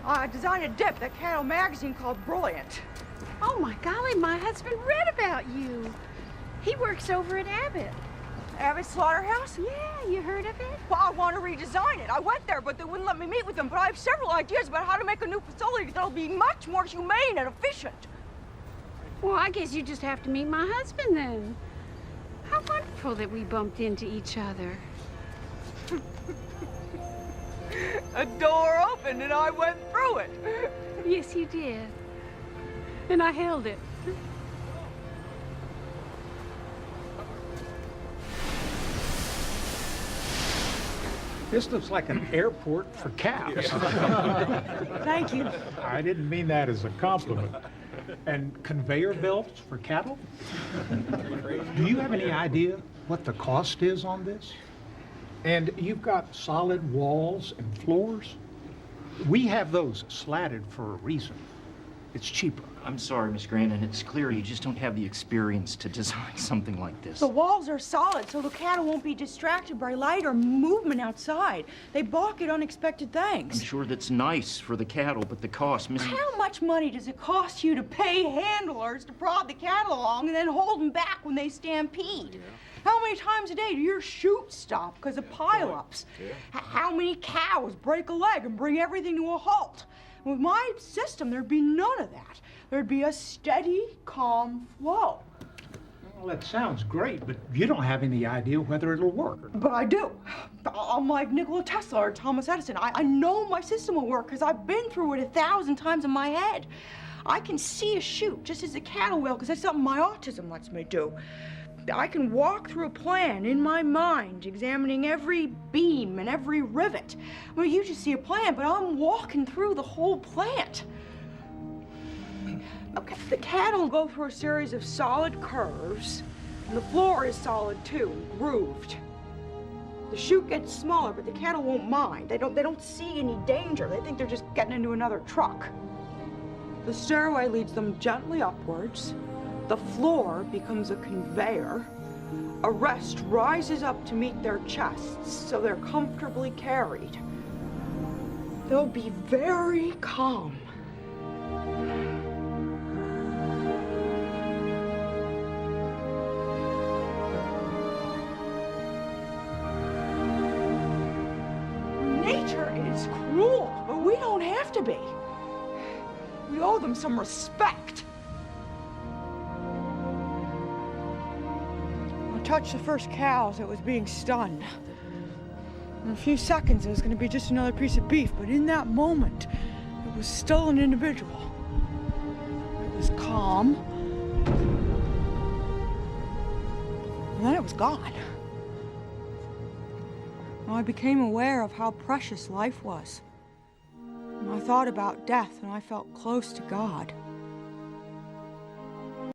I designed a dip that cattle magazine called Brilliant. Oh, my golly, my husband read about you. He works over at Abbott. Abbott Slaughterhouse? Yeah, you heard of it? Well, I want to redesign it. I went there, but they wouldn't let me meet with them. But I have several ideas about how to make a new facility that'll be much more humane and efficient. Well, I guess you just have to meet my husband then. How wonderful that we bumped into each other. A door opened and I went through it. Yes, you did. And I held it. This looks like an airport for cows. Thank you. I didn't mean that as a compliment. And conveyor belts for cattle? Do you have any idea what the cost is on this? And you've got solid walls and floors? We have those slatted for a reason. It's cheaper. I'm sorry, Miss Grandin. It's clear you just don't have the experience to design something like this. The walls are solid, so the cattle won't be distracted by light or movement outside. They balk at unexpected things. I'm sure that's nice for the cattle, but the cost, Miss... How much money does it cost you to pay handlers to prod the cattle along and then hold them back when they stampede? Yeah. How many times a day do your chutes stop because of pileups? Yeah. How many cows break a leg and bring everything to a halt? With my system, there'd be none of that. There'd be a steady, calm flow. Well, that sounds great, but you don't have any idea whether it'll work. But I do. I'm like Nikola Tesla or Thomas Edison. I know my system will work because I've been through it 1,000 times in my head. I can see a chute just as the cattle will because that's something my autism lets me do. I can walk through a plan in my mind, examining every beam and every rivet. Well, you just see a plan, but I'm walking through the whole plant. Okay, the cattle go through a series of solid curves, and the floor is solid too, grooved. The chute gets smaller, but the cattle won't mind. They don't see any danger. They think they're just getting into another truck. The stairway leads them gently upwards. The floor becomes a conveyor. A rest rises up to meet their chests, so they're comfortably carried. They'll be very calm. Nature is cruel, but we don't have to be. We owe them some respect. I touched the first cow as it was being stunned. In a few seconds, it was going to be just another piece of beef, but in that moment, it was still an individual. It was calm, and then it was gone. I became aware of how precious life was. And I thought about death, and I felt close to God.